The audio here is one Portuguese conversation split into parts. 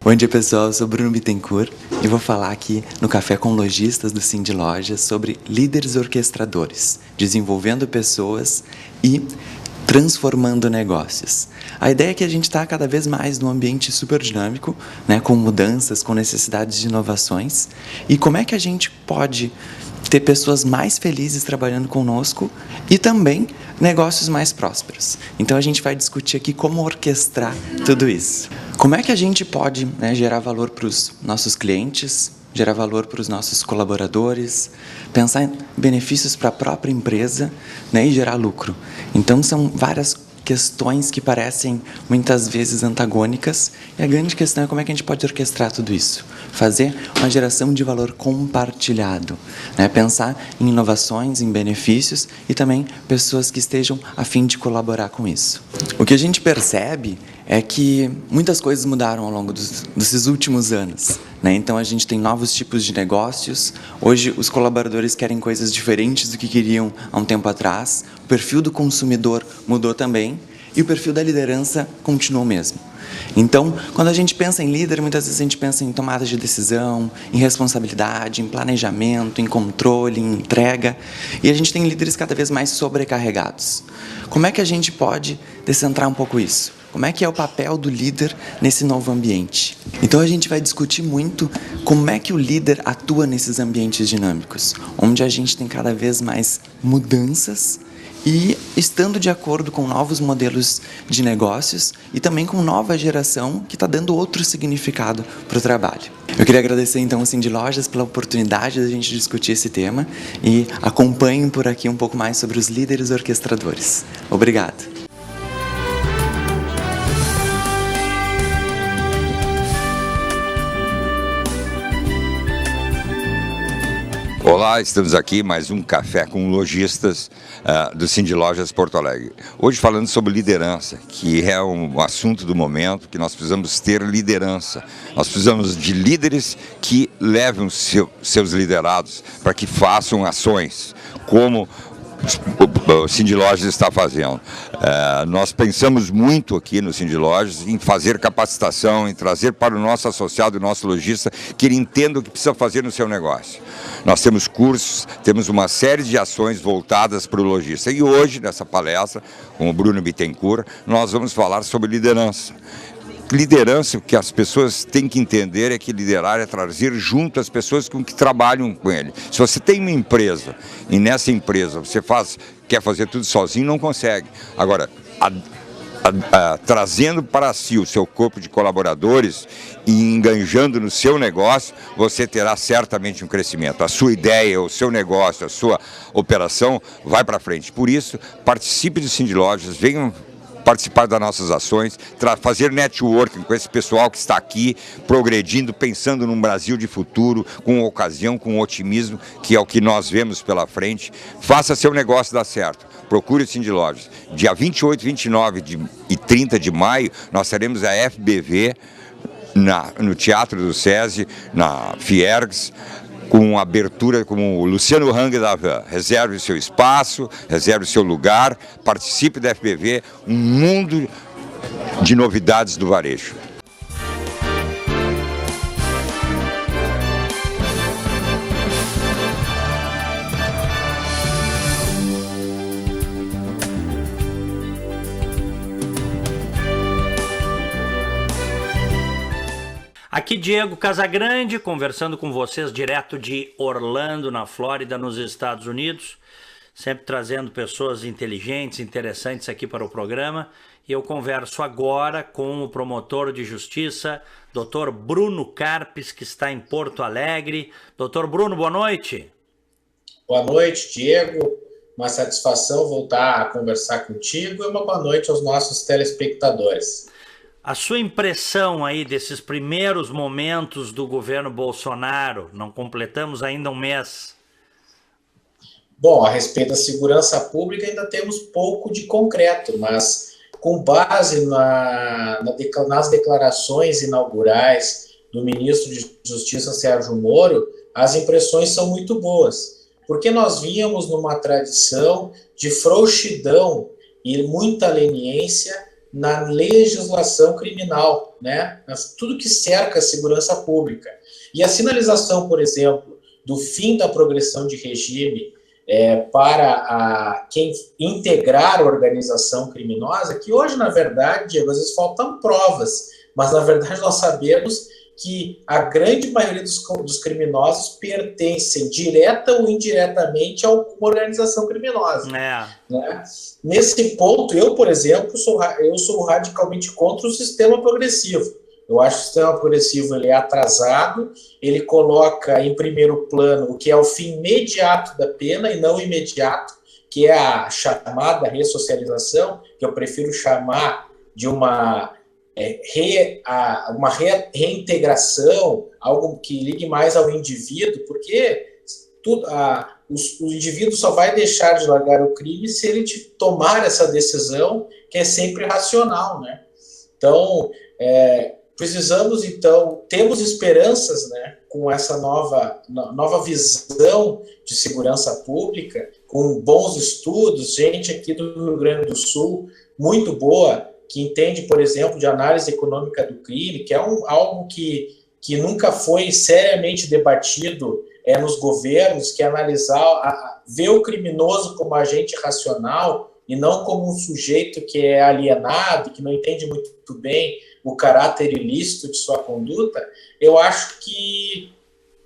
Bom dia, pessoal. Eu sou Bruno Bittencourt e vou falar aqui no Café com Lojistas do Cindy Lojas sobre líderes orquestradores, desenvolvendo pessoas e transformando negócios. A ideia é que a gente está cada vez mais num ambiente super dinâmico, né, com mudanças, com necessidades de inovações. E como é que a gente pode ter pessoas mais felizes trabalhando conosco e também negócios mais prósperos. Então a gente vai discutir aqui como orquestrar tudo isso. Como é que a gente pode, né, gerar valor para os nossos clientes, gerar valor para os nossos colaboradores, pensar em benefícios para a própria empresa, né, e gerar lucro. Então são várias questões que parecem muitas vezes antagônicas, e a grande questão é como é que a gente pode orquestrar tudo isso, fazer uma geração de valor compartilhado, né? Pensar em inovações, em benefícios e também pessoas que estejam a fim de colaborar com isso. O que a gente percebe é que muitas coisas mudaram ao longo desses últimos anos, né? Então a gente tem novos tipos de negócios. Hoje os colaboradores querem coisas diferentes do que queriam há um tempo atrás. O perfil do consumidor mudou também e o perfil da liderança continuou o mesmo. Então, quando a gente pensa em líder, muitas vezes a gente pensa em tomada de decisão, em responsabilidade, em planejamento, em controle, em entrega. E a gente tem líderes cada vez mais sobrecarregados. Como é que a gente pode descentrar um pouco isso? Como é que é o papel do líder nesse novo ambiente? Então a gente vai discutir muito como é que o líder atua nesses ambientes dinâmicos, onde a gente tem cada vez mais mudanças e estando de acordo com novos modelos de negócios e também com nova geração que está dando outro significado para o trabalho. Eu queria agradecer então ao Cindy Lojas pela oportunidade de a gente discutir esse tema e acompanhem por aqui um pouco mais sobre os líderes orquestradores. Obrigado. Olá, estamos aqui mais um Café com Lojistas do Cindy Lojas Porto Alegre. Hoje falando sobre liderança, que é um assunto do momento, que nós precisamos ter liderança. Nós precisamos de líderes que levem seus liderados para que façam ações, como o Cindy Lojas está fazendo. Nós pensamos muito aqui no Cindy Lojas em fazer capacitação, em trazer para o nosso associado, o nosso lojista, que ele entenda o que precisa fazer no seu negócio. Nós temos cursos, temos uma série de ações voltadas para o lojista. E hoje, nessa palestra, com o Bruno Bittencourt, nós vamos falar sobre liderança. Liderança, o que as pessoas têm que entender é que liderar é trazer junto as pessoas com que trabalham com ele. Se você tem uma empresa e nessa empresa você quer fazer tudo sozinho, não consegue. Agora, trazendo para si o seu corpo de colaboradores e enganjando no seu negócio, você terá certamente um crescimento. A sua ideia, o seu negócio, a sua operação vai para frente. Por isso, participe do Cindy Lojas, venham participar das nossas ações, fazer networking com esse pessoal que está aqui, progredindo, pensando num Brasil de futuro, com ocasião, com otimismo, que é o que nós vemos pela frente. Faça seu negócio dar certo. Procure o Cindy Lojas. Dia 28, 29 e 30 de maio, nós teremos a FBV no Teatro do SESI, na Fiergs, com abertura como o Luciano Hang da Van. Reserve o seu espaço, reserve o seu lugar, participe da FBV, um mundo de novidades do varejo. Aqui Diego Casagrande, conversando com vocês direto de Orlando, na Flórida, nos Estados Unidos, sempre trazendo pessoas inteligentes, interessantes aqui para o programa. E eu converso agora com o promotor de justiça, Dr. Bruno Carpes, que está em Porto Alegre. Dr. Bruno, boa noite. Boa noite, Diego. Uma satisfação voltar a conversar contigo e uma boa noite aos nossos telespectadores. A sua impressão aí desses primeiros momentos do governo Bolsonaro, não completamos ainda um mês? Bom, a respeito da segurança pública ainda temos pouco de concreto, mas com base nas declarações inaugurais do ministro de Justiça Sérgio Moro, as impressões são muito boas, porque nós vínhamos numa tradição de frouxidão e muita leniência na legislação criminal, né? Tudo que cerca a segurança pública. E a sinalização, por exemplo, do fim da progressão de regime para quem integrar a organização criminosa, que hoje, na verdade, Diego, às vezes faltam provas, mas, na verdade, nós sabemos que a grande maioria dos criminosos pertencem, direta ou indiretamente, a alguma organização criminosa. Né? Nesse ponto, eu, por exemplo, sou radicalmente contra o sistema progressivo. Eu acho que o sistema progressivo ele é atrasado, ele coloca em primeiro plano o que é o fim imediato da pena e não imediato, que é a chamada ressocialização, que eu prefiro chamar de uma reintegração, algo que ligue mais ao indivíduo, porque o indivíduo só vai deixar de largar o crime se ele tomar essa decisão, que é sempre racional, né? Então, temos esperanças, né, com essa nova visão de segurança pública, com bons estudos, gente aqui do Rio Grande do Sul, muito boa, que entende, por exemplo, de análise econômica do crime, que é algo que nunca foi seriamente debatido nos governos, que é analisar, ver o criminoso como agente racional e não como um sujeito que é alienado, que não entende muito bem o caráter ilícito de sua conduta. Eu acho que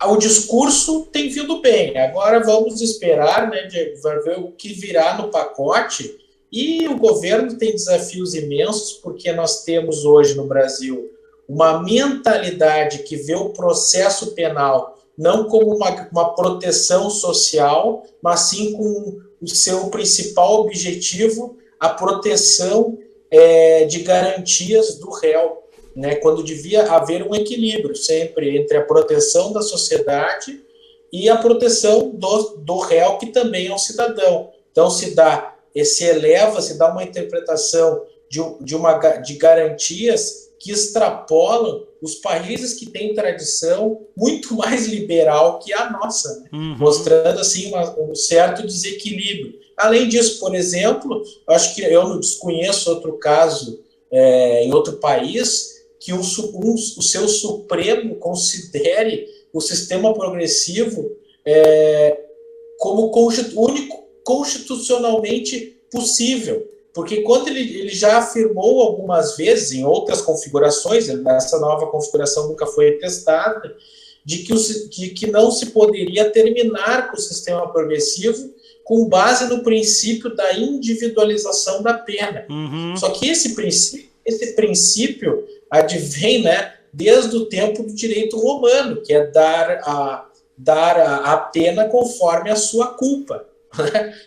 o discurso tem vindo bem. Agora vamos esperar, né, vai ver o que virá no pacote. E o governo tem desafios imensos, porque nós temos hoje no Brasil uma mentalidade que vê o processo penal não como uma proteção social, mas sim com o seu principal objetivo, a proteção de garantias do réu, né? Quando devia haver um equilíbrio sempre entre a proteção da sociedade e a proteção do réu, que também é um cidadão. Então se dá uma interpretação de garantias que extrapolam os países que têm tradição muito mais liberal que a nossa, né? Mostrando assim um certo desequilíbrio. Além disso, por exemplo, acho que eu não desconheço outro caso em outro país que o seu Supremo considere o sistema progressivo como único constitucionalmente possível, porque quando ele já afirmou algumas vezes, em outras configurações, nessa nova configuração nunca foi testada, de que não se poderia terminar com o sistema progressivo com base no princípio da individualização da pena. Só que esse princípio advém, né, desde o tempo do direito romano, que é dar a pena conforme a sua culpa.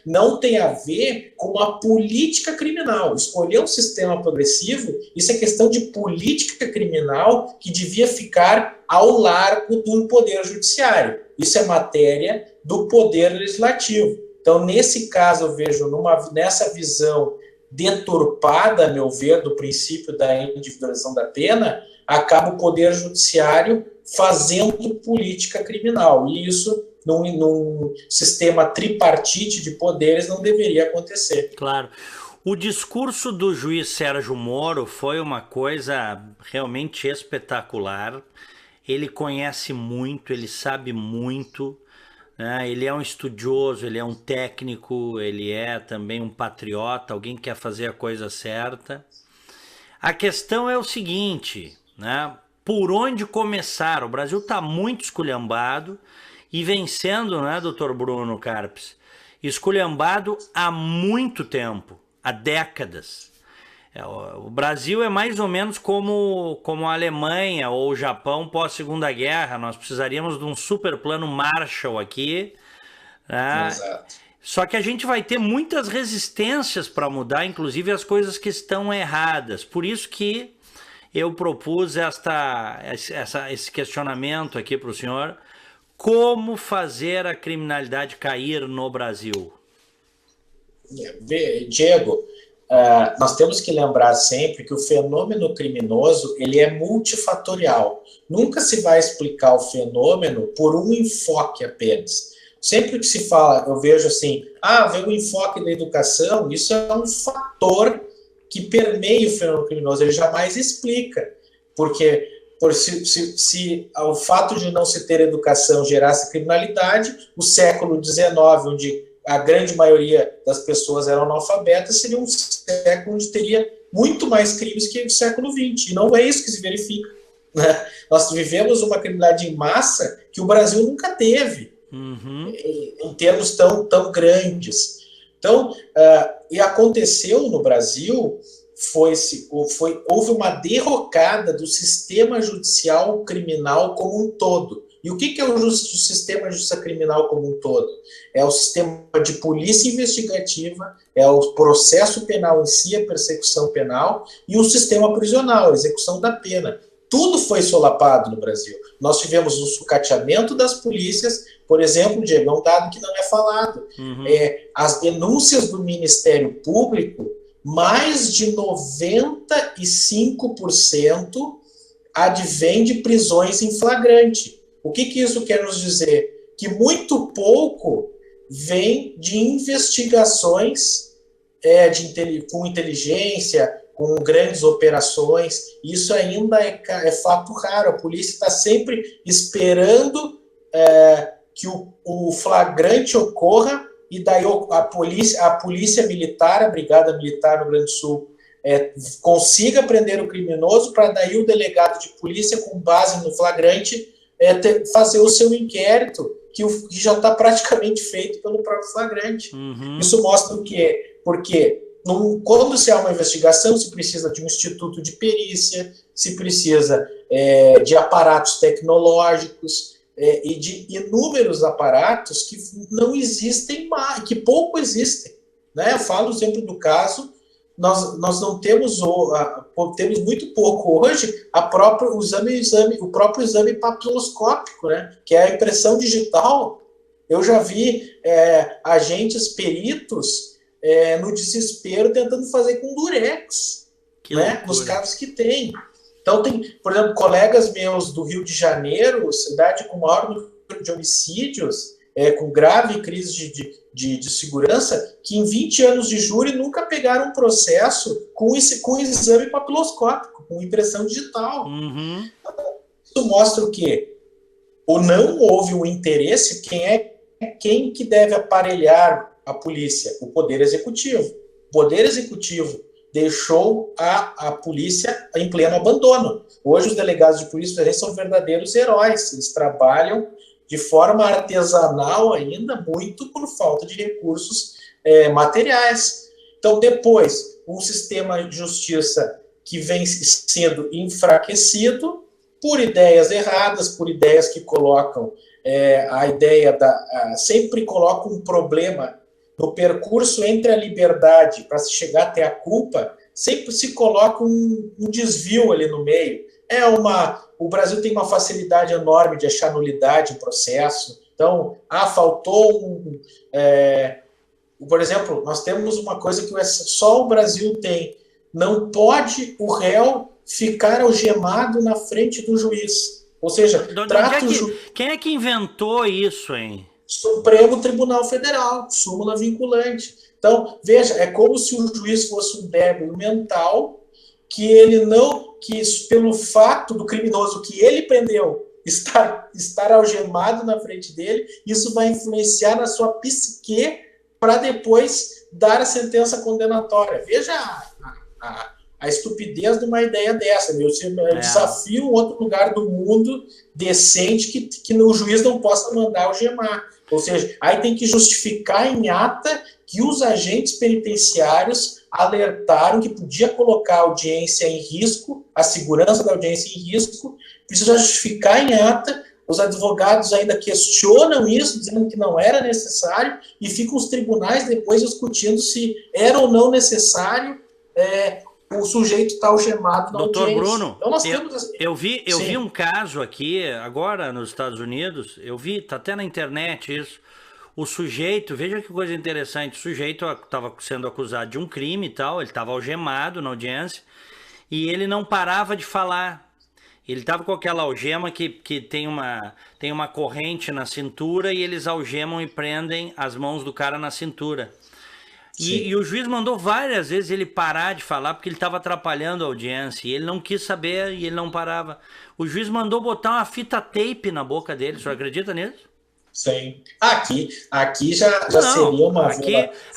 Não tem a ver com a política criminal. Escolher um sistema progressivo, isso é questão de política criminal que devia ficar ao largo do poder judiciário. Isso é matéria do poder legislativo. Então, nesse caso, eu vejo nessa visão deturpada, a meu ver, do princípio da individualização da pena, acaba o poder judiciário fazendo política criminal. E isso, num sistema tripartite de poderes, não deveria acontecer. Claro. O discurso do juiz Sérgio Moro foi uma coisa realmente espetacular. Ele conhece muito, ele sabe muito, né? Ele é um estudioso, ele é um técnico, ele é também um patriota, alguém que quer fazer a coisa certa. A questão é o seguinte, né? Por onde começar? O Brasil está muito esculhambado e vem sendo, né, doutor Bruno Carpes, esculhambado há muito tempo, há décadas. O Brasil é mais ou menos como a Alemanha ou o Japão pós-Segunda Guerra. Nós precisaríamos de um super plano Marshall aqui, né? Exato. Só que a gente vai ter muitas resistências para mudar, inclusive as coisas que estão erradas. Por isso que eu propus esse questionamento aqui para o senhor. Como fazer a criminalidade cair no Brasil? Diego, nós temos que lembrar sempre que o fenômeno criminoso ele é multifatorial. Nunca se vai explicar o fenômeno por um enfoque apenas. Sempre que se fala, eu vejo assim, veio o enfoque da educação, isso é um fator que permeia o fenômeno criminoso, ele jamais explica, porque se o fato de não se ter educação gerasse criminalidade, o século XIX, onde a grande maioria das pessoas eram analfabetas, seria um século onde teria muito mais crimes que o século XX, e não é isso que se verifica, né? Nós vivemos uma criminalidade em massa que o Brasil nunca teve, em termos tão grandes. Então, e aconteceu no Brasil, houve uma derrocada do sistema judicial criminal como um todo. E o que é o sistema judicial criminal como um todo? É o sistema de polícia investigativa, é o processo penal em si, a persecução penal, e o sistema prisional, a execução da pena. Tudo foi solapado no Brasil. Nós tivemos o sucateamento das polícias, por exemplo, Diego, é um dado que não é falado. As denúncias do Ministério Público, mais de 95% advém de prisões em flagrante. O que isso quer nos dizer? Que muito pouco vem de investigações com inteligência, com grandes operações. Isso ainda é fato raro. A polícia está sempre esperando que o flagrante ocorra, e daí a polícia militar, a Brigada Militar no Rio Grande do Sul, consiga prender o criminoso, para daí o delegado de polícia, com base no flagrante, fazer o seu inquérito, que já está praticamente feito pelo próprio flagrante. Isso mostra o quê? Porque quando se há uma investigação, se precisa de um instituto de perícia, se precisa de aparatos tecnológicos, e de inúmeros aparatos que não existem mais, que pouco existem, né? Eu falo sempre do caso, nós não temos, temos muito pouco hoje o próprio exame papiloscópico, né? Que é a impressão digital. Eu já vi agentes peritos no desespero tentando fazer com durex, né? Nos casos que tem. Então, tem, por exemplo, colegas meus do Rio de Janeiro, cidade com maior número de homicídios, com grave crise de segurança, que em 20 anos de júri nunca pegaram um processo com exame papiloscópico, com impressão digital. Isso mostra o quê? Ou não houve um interesse, quem que deve aparelhar a polícia? O Poder Executivo. O Poder Executivo deixou a polícia em pleno abandono. Hoje os delegados de polícia são verdadeiros heróis. Eles trabalham de forma artesanal ainda, muito por falta de recursos materiais. Então, depois, um sistema de justiça que vem sendo enfraquecido por ideias erradas, por ideias que colocam sempre colocam um problema no percurso entre a liberdade para se chegar até a culpa, sempre se coloca um desvio ali no meio. O Brasil tem uma facilidade enorme de achar nulidade em processo. Então, faltou por exemplo, nós temos uma coisa que só o Brasil tem. Não pode o réu ficar algemado na frente do juiz. Ou seja, quem é que inventou isso, hein? Supremo Tribunal Federal, súmula vinculante. Então, veja, é como se o juiz fosse um débil mental, que pelo fato do criminoso que ele prendeu estar algemado na frente dele, isso vai influenciar na sua psique para depois dar a sentença condenatória. Veja a estupidez de uma ideia dessa. Eu desafio um outro lugar do mundo decente que o juiz não possa mandar algemar. Ou seja, aí tem que justificar em ata que os agentes penitenciários alertaram que podia colocar a audiência em risco, a segurança da audiência em risco, precisa justificar em ata. Os advogados ainda questionam isso, dizendo que não era necessário, e ficam os tribunais depois discutindo se era ou não necessário o sujeito estar algemado na Doutor audiência. Bruno, Então, eu vi um caso aqui, agora nos Estados Unidos, tá até na internet isso, o sujeito, veja que coisa interessante, o sujeito estava sendo acusado de um crime e tal, ele estava algemado na audiência, e ele não parava de falar. Ele estava com aquela algema que tem uma corrente na cintura, e eles algemam e prendem as mãos do cara na cintura. E o juiz mandou várias vezes ele parar de falar porque ele estava atrapalhando a audiência. E ele não quis saber e ele não parava. O juiz mandou botar uma fita tape na boca dele. O senhor acredita nisso? Sim. Aqui já seria uma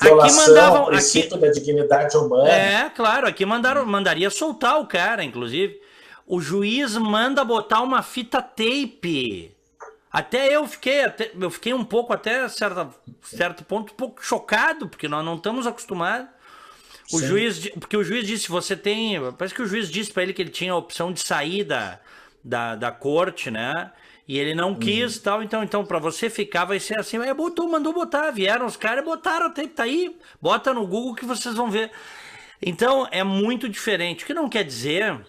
violação ao princípio da dignidade humana. É, claro. Aqui mandaria soltar o cara, inclusive. O juiz manda botar uma fita tape. Até eu fiquei um pouco, até certo ponto, um pouco chocado, porque nós não estamos acostumados. Porque o juiz disse, parece que o juiz disse para ele que ele tinha a opção de sair da corte, né? E ele não quis, tal, então para você ficar vai ser assim. Aí mandou botar, vieram os caras e botaram, tá aí, bota no Google que vocês vão ver. Então é muito diferente, o que não quer dizer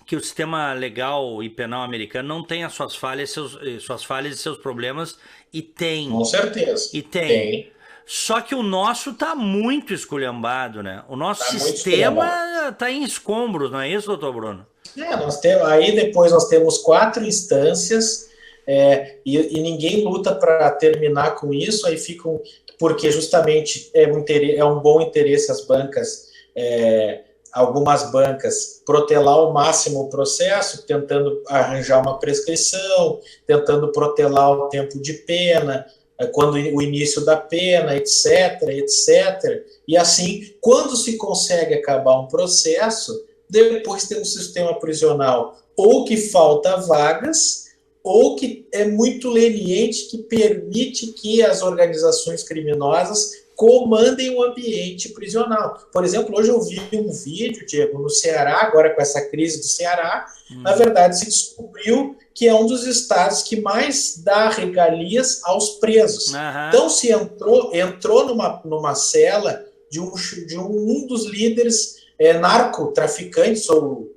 que o sistema legal e penal americano não tem as suas falhas e seus problemas, e tem. Com certeza. E tem. Só que o nosso tá muito esculhambado, né? O nosso sistema tá em escombros, não é isso, doutor Bruno? Aí depois nós temos 4 instâncias, e ninguém luta para terminar com isso, aí ficam, porque justamente é um bom interesse as bancas, algumas bancas, protelar ao máximo o processo, tentando arranjar uma prescrição, tentando protelar o tempo de pena, quando o início da pena, etc. E assim, quando se consegue acabar um processo, depois tem um sistema prisional ou que falta vagas, ou que é muito leniente, que permite que as organizações criminosas comandem o ambiente prisional. Por exemplo, hoje eu vi um vídeo, Diego, no Ceará, agora com essa crise do Ceará, na verdade se descobriu que é um dos estados que mais dá regalias aos presos. Então se entrou numa cela de um dos líderes narcotraficantes ou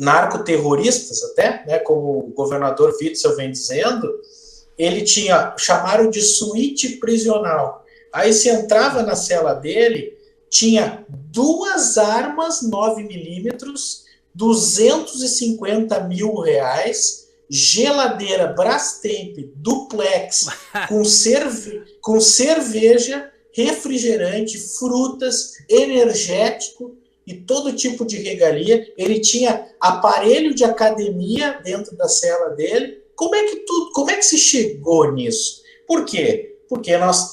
narcoterroristas até, né, como o governador Witzel vem dizendo, chamaram de suíte prisional. Aí se entrava na cela dele, tinha 2 armas 9mm, 250 mil reais, geladeira Brastemp duplex com cerveja, refrigerante, frutas, energético e todo tipo de regalia. Ele tinha aparelho de academia dentro da cela dele. Como é que se chegou nisso? Por quê? Porque nós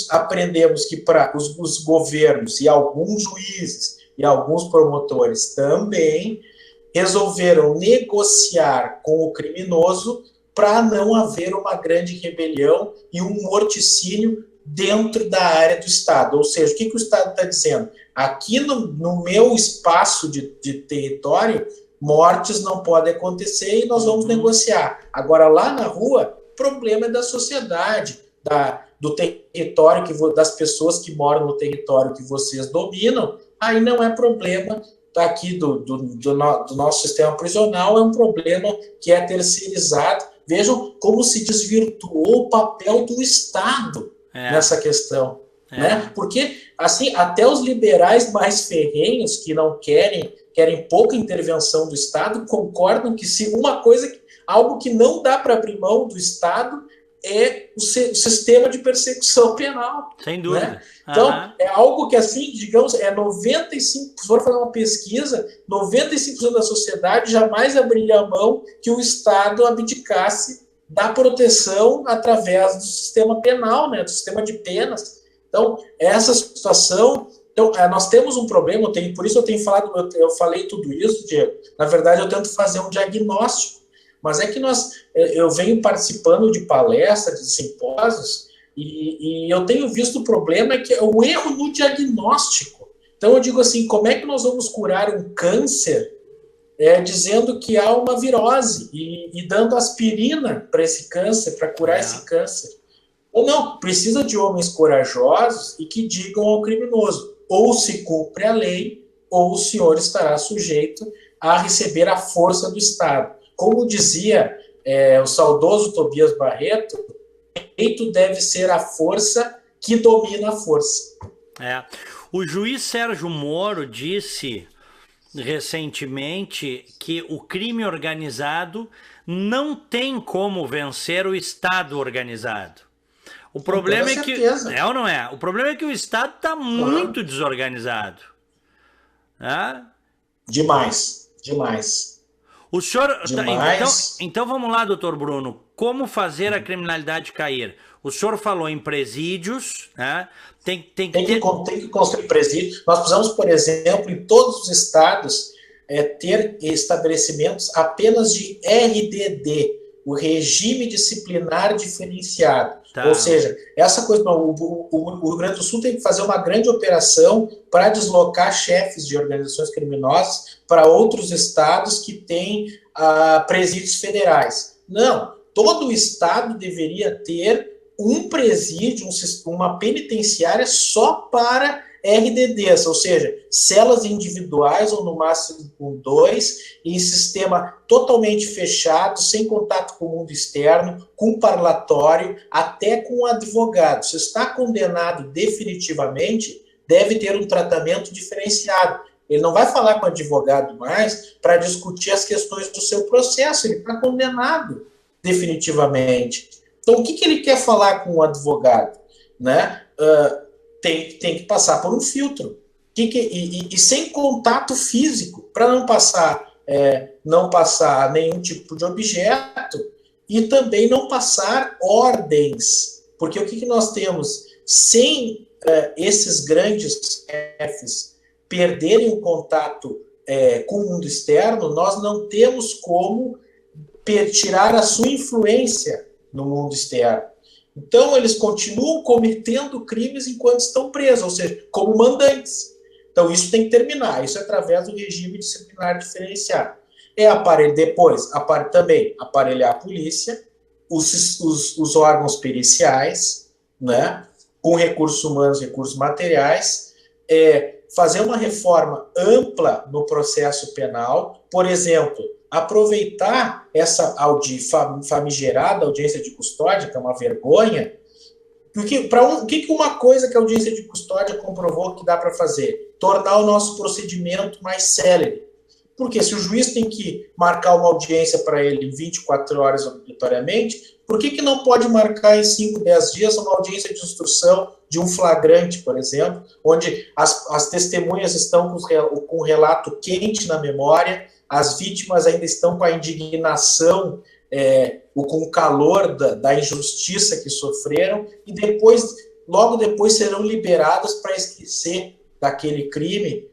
aprendemos que para os governos e alguns juízes e alguns promotores também resolveram negociar com o criminoso para não haver uma grande rebelião e um morticínio dentro da área do Estado. Ou seja, o que o Estado está dizendo? Aqui no meu espaço de território, mortes não podem acontecer e nós vamos negociar. Agora, lá na rua, o problema é da sociedade, do território, das pessoas que moram no território que vocês dominam. Aí não é problema aqui do nosso sistema prisional, é um problema que é terceirizado. Vejam como se desvirtuou o papel do Estado nessa questão. Né? Porque, assim, até os liberais mais ferrenhos, que não querem pouca intervenção do Estado, concordam que se algo que não dá para abrir mão do Estado é o sistema de persecução penal. Sem dúvida. Né? Então, é algo que, assim, digamos, 95%, se for fazer uma pesquisa, 95% da sociedade jamais abriria a mão que o Estado abdicasse da proteção através do sistema penal, né, do sistema de penas. Então, essa situação... Então, nós temos um problema, por isso eu falei tudo isso, Diego. Na verdade, eu tento fazer um diagnóstico. Mas é que eu venho participando de palestras, de simpósios, e eu tenho visto o problema que é o erro no diagnóstico. Então eu digo assim, como é que nós vamos curar um câncer dizendo que há uma virose e dando aspirina para esse câncer, para curar esse câncer? Ou não, precisa de homens corajosos e que digam ao criminoso, ou se cumpre a lei, ou o senhor estará sujeito a receber a força do Estado. Como dizia o saudoso Tobias Barreto, o direito deve ser a força que domina a força. O juiz Sérgio Moro disse recentemente que o crime organizado não tem como vencer o Estado organizado. O problema é que... certeza. É ou não é? O problema é que o Estado está muito desorganizado. Né? Demais, demais. O senhor... Demais. Então vamos lá, doutor Bruno. Como fazer a criminalidade cair? O senhor falou em presídios, né? Tem que construir presídios. Nós precisamos, por exemplo, em todos os estados, ter estabelecimentos apenas de RDD, o regime disciplinar diferenciado. Tá. Ou seja, essa coisa, o Rio Grande do Sul tem que fazer uma grande operação para deslocar chefes de organizações criminosas para outros estados que têm presídios federais. Não, todo o estado deveria ter um presídio, uma penitenciária só para RDDs, ou seja, celas individuais ou no máximo com 2, em sistema totalmente fechado, sem contato com o mundo externo, com parlatório, até com o advogado. Se está condenado definitivamente, deve ter um tratamento diferenciado. Ele não vai falar com o advogado mais para discutir as questões do seu processo, ele está condenado definitivamente. Então, o que ele quer falar com o advogado? Né? Tem que passar por um filtro. E sem contato físico, para não passar nenhum tipo de objeto e também não passar ordens. Porque o que nós temos? Sem esses grandes chefes perderem o contato com o mundo externo, nós não temos como tirar a sua influência no mundo externo. Então, eles continuam cometendo crimes enquanto estão presos, ou seja, como mandantes. Então, isso tem que terminar. Isso é através do regime disciplinar diferenciado. Também aparelhar a polícia, os órgãos periciais, né, com recursos humanos, recursos materiais, fazer uma reforma ampla no processo penal, por exemplo, aproveitar essa famigerada audiência de custódia, que é uma vergonha, porque o que uma coisa que a audiência de custódia comprovou que dá para fazer? Tornar o nosso procedimento mais célere. Porque se o juiz tem que marcar uma audiência para ele em 24 horas obrigatoriamente, por que não pode marcar em 5, 10 dias uma audiência de instrução de um flagrante, por exemplo, onde as testemunhas estão com o relato quente na memória, as vítimas ainda estão com a indignação, com o calor da injustiça que sofreram, e logo depois serão liberadas para esquecer daquele crime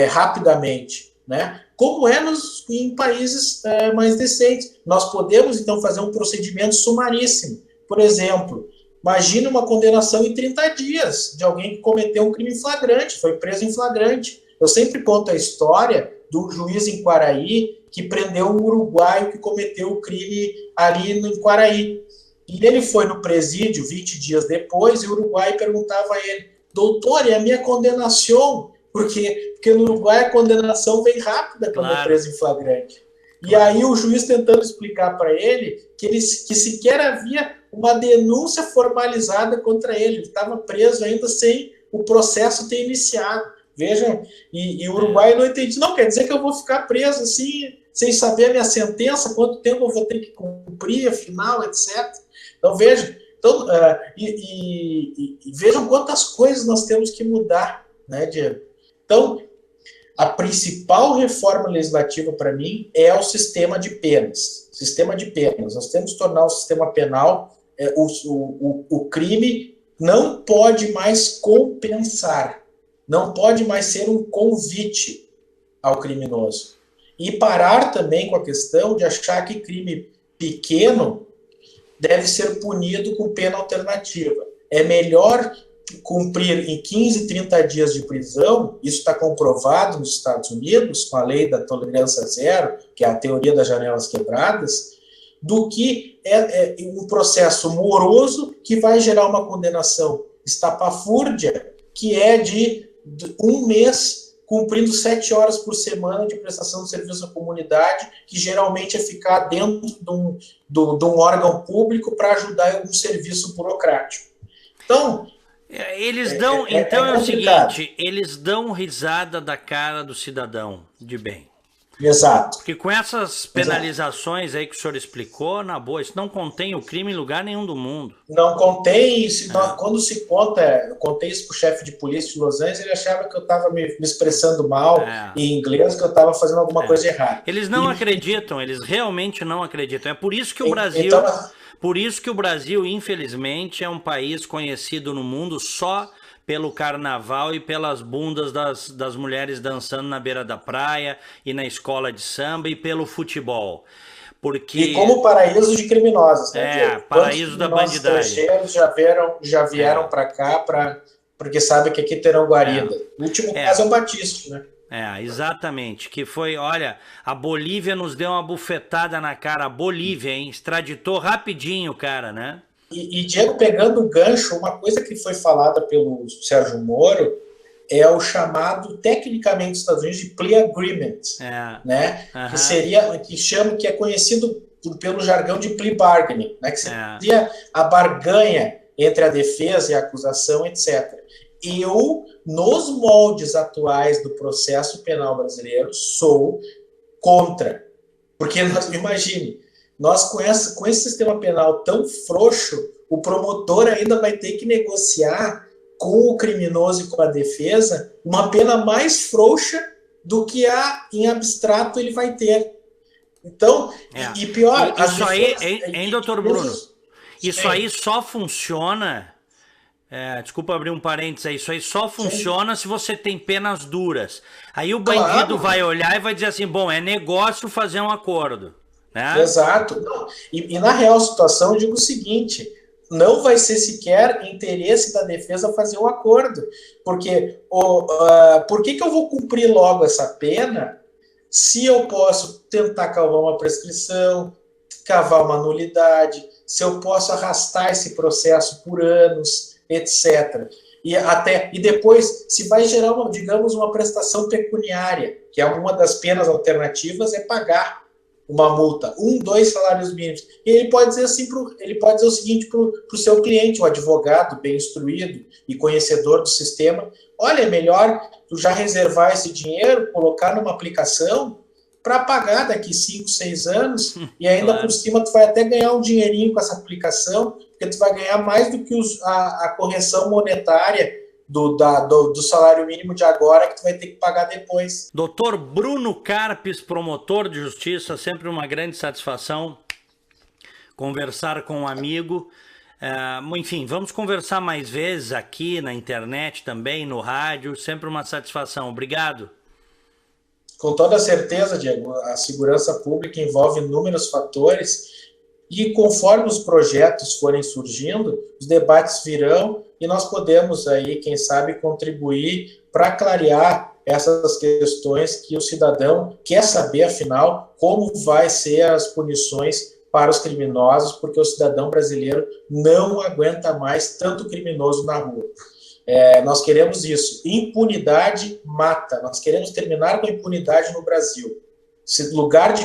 rapidamente, né? Como em países mais decentes. Nós podemos, então, fazer um procedimento sumaríssimo. Por exemplo, imagine uma condenação em 30 dias de alguém que cometeu um crime flagrante, foi preso em flagrante. Eu sempre conto a história do juiz em Quaraí que prendeu um uruguaio que cometeu o crime ali em Quaraí. E ele foi no presídio 20 dias depois e o uruguaio perguntava a ele: doutor, e a minha condenação? Porque no Uruguai a condenação vem rápida quando é preso em flagrante. E aí o juiz tentando explicar para ele que sequer havia uma denúncia formalizada contra ele. Ele estava preso ainda sem o processo ter iniciado. Vejam, e o Uruguai não entende. Não, quer dizer que eu vou ficar preso assim, sem saber a minha sentença, quanto tempo eu vou ter que cumprir, afinal, etc. Então, vejam. Vejam quantas coisas nós temos que mudar, né, Diego? Então, a principal reforma legislativa para mim é o sistema de penas. Sistema de penas. Nós temos que tornar o sistema penal, o crime não pode mais compensar, não pode mais ser um convite ao criminoso. E parar também com a questão de achar que crime pequeno deve ser punido com pena alternativa. É melhor cumprir em 15, 30 dias de prisão, isso está comprovado nos Estados Unidos, com a lei da tolerância zero, que é a teoria das janelas quebradas, do que um processo moroso que vai gerar uma condenação estapafúrdia, que é de 1 mês cumprindo 7 horas por semana de prestação de serviço à comunidade, que geralmente é ficar dentro de um órgão público para ajudar em algum serviço burocrático. Então, eles dão, então é o seguinte, eles dão risada da cara do cidadão de bem. Exato. Porque com essas penalizações aí que o senhor explicou, na boa, isso não contém o crime em lugar nenhum do mundo. Não contém isso. Quando se conta, eu contei isso pro chefe de polícia de Los Angeles, ele achava que eu estava me expressando mal em inglês, que eu estava fazendo alguma coisa errada. Eles não acreditam, eles realmente não acreditam. É por isso que o Brasil... Então, por isso que o Brasil, infelizmente, é um país conhecido no mundo só pelo carnaval e pelas bundas das mulheres dançando na beira da praia e na escola de samba e pelo futebol. Porque... E como paraíso de criminosos, né? Paraíso da bandidagem. Estrangeiros já vieram para cá porque sabem que aqui terão guarida. O último caso é o Batiste, né? Exatamente, que foi, olha, a Bolívia nos deu uma bufetada na cara, a Bolívia, hein? Extraditou rapidinho o cara, né? E Diego, pegando o gancho, uma coisa que foi falada pelo Sérgio Moro é o chamado, tecnicamente, nos Estados Unidos, de plea agreement, né? Que é conhecido pelo jargão de plea bargaining, né? Que seria a barganha entre a defesa e a acusação, etc. Eu, nos moldes atuais do processo penal brasileiro, sou contra. Porque, imagine, nós com esse sistema penal tão frouxo, o promotor ainda vai ter que negociar com o criminoso e com a defesa uma pena mais frouxa do que em abstrato ele vai ter. Então, e pior... Isso aí, hein, doutor Bruno? Isso aí só funciona... desculpa abrir um parênteses aí, isso aí só funciona se você tem penas duras. Aí o bandido vai olhar e vai dizer assim, bom, é negócio fazer um acordo. Né? Exato. E na real situação eu digo o seguinte, não vai ser sequer interesse da defesa fazer um acordo, porque por que eu vou cumprir logo essa pena se eu posso tentar cavar uma prescrição, cavar uma nulidade, se eu posso arrastar esse processo por anos, etc. E depois, se vai gerar, digamos, uma prestação pecuniária, que é uma das penas alternativas, é pagar uma multa, 2 salários mínimos. E ele pode dizer assim, ele pode dizer o seguinte para o seu cliente, o advogado bem instruído e conhecedor do sistema, olha, é melhor tu já reservar esse dinheiro, colocar numa aplicação para pagar daqui 5, 6 anos, e ainda por cima tu vai até ganhar um dinheirinho com essa aplicação, porque tu vai ganhar mais do que a correção monetária do salário mínimo de agora, que tu vai ter que pagar depois. Doutor Bruno Carpes, promotor de justiça, sempre uma grande satisfação conversar com um amigo. Enfim, vamos conversar mais vezes aqui na internet também, no rádio, sempre uma satisfação. Obrigado. Com toda certeza, Diego, a segurança pública envolve inúmeros fatores e conforme os projetos forem surgindo, os debates virão e nós podemos aí, quem sabe, contribuir para clarear essas questões que o cidadão quer saber, afinal, como vai ser as punições para os criminosos, porque o cidadão brasileiro não aguenta mais tanto criminoso na rua. Nós queremos isso. Impunidade mata. Nós queremos terminar com a impunidade no Brasil. Se lugar de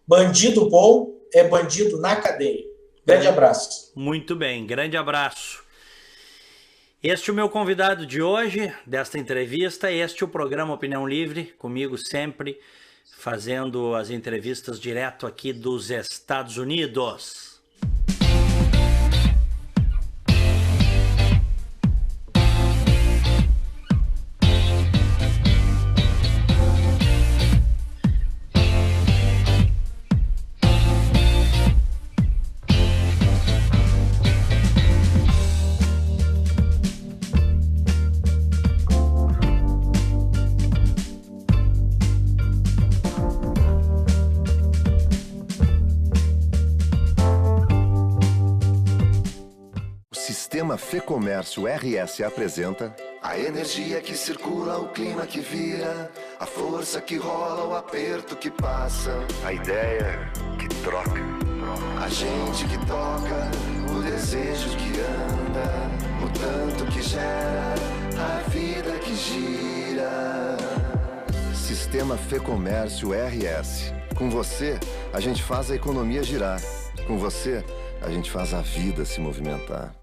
bandido bom é bandido na cadeia. Grande abraço. Muito bem, grande abraço. Este é o meu convidado de hoje, desta entrevista. Este é o programa Opinião Livre, comigo sempre, fazendo as entrevistas direto aqui dos Estados Unidos. Fê Comércio RS apresenta a energia que circula, o clima que vira, a força que rola, o aperto que passa, a ideia que troca, a gente que toca, o desejo que anda, o tanto que gera, a vida que gira. Sistema Fê Comércio RS. Com você, a gente faz a economia girar. Com você, a gente faz a vida se movimentar.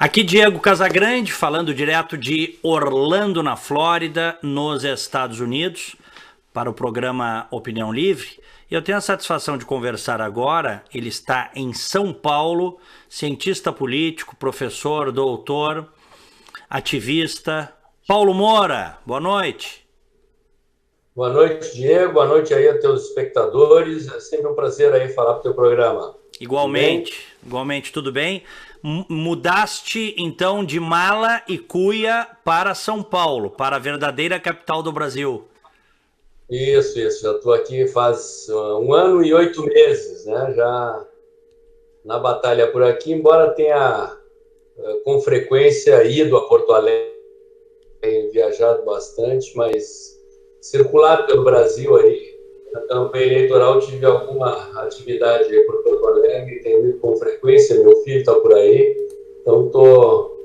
Aqui Diego Casagrande, falando direto de Orlando, na Flórida, nos Estados Unidos, para o programa Opinião Livre. Eu tenho a satisfação de conversar agora, ele está em São Paulo, cientista político, professor, doutor, ativista. Paulo Moura, boa noite. Boa noite, Diego, boa noite aí a teus espectadores, é sempre um prazer aí falar para o teu programa. Igualmente, tudo bem? Mudaste então de mala e cuia para São Paulo, para a verdadeira capital do Brasil. Isso, já estou aqui faz 1 ano e 8 meses, né? Já na batalha por aqui, embora tenha com frequência ido a Porto Alegre, tenho viajado bastante, mas circulado pelo Brasil aí, na campanha eleitoral tive alguma atividade aí por Porto Alegre, tenho ido com frequência, meu filho está por aí, então estou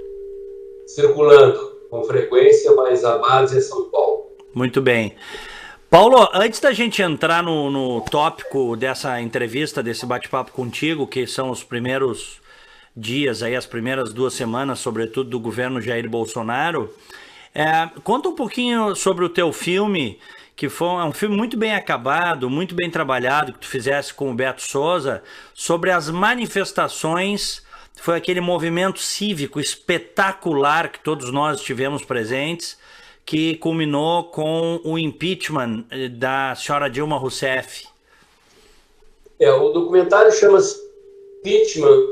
circulando com frequência, mas a base é São Paulo. Muito bem. Paulo, antes da gente entrar no tópico dessa entrevista, desse bate-papo contigo, que são os primeiros dias, aí, as primeiras 2 semanas, sobretudo do governo Jair Bolsonaro, conta um pouquinho sobre o teu filme, que foi um filme muito bem acabado, muito bem trabalhado, que tu fizesse com o Beto Souza, sobre as manifestações, foi aquele movimento cívico espetacular que todos nós tivemos presentes, que culminou com o impeachment da senhora Dilma Rousseff. O documentário chama-se Impeachment,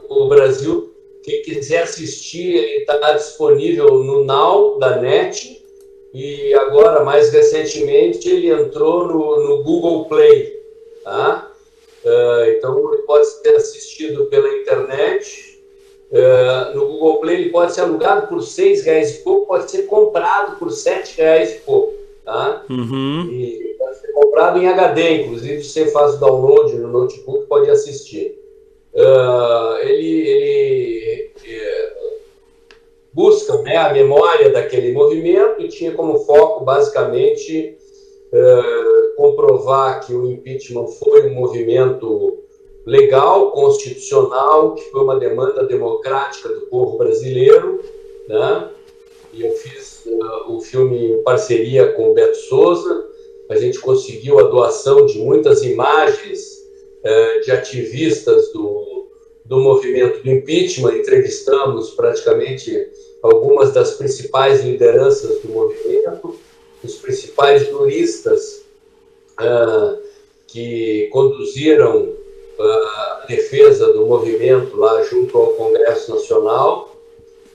o Brasil. Quem quiser assistir, ele está disponível no Now, da NET, e agora, mais recentemente, ele entrou no Google Play. Tá? Então, ele pode ser assistido pela internet. No Google Play ele pode ser alugado por R$6 e pouco, pode ser comprado por R$7 e pouco, tá? Uhum. E pode ser comprado em HD, inclusive você faz o download no notebook, pode assistir. Ele busca, né, a memória daquele movimento e tinha como foco basicamente comprovar que o impeachment foi um movimento legal, constitucional, que foi uma demanda democrática do povo brasileiro, né? E eu fiz o filme em parceria com o Beto Souza. A gente conseguiu a doação de muitas imagens de ativistas do movimento do impeachment. Entrevistamos praticamente algumas das principais lideranças do movimento, os principais juristas que conduziram a defesa do movimento lá junto ao Congresso Nacional,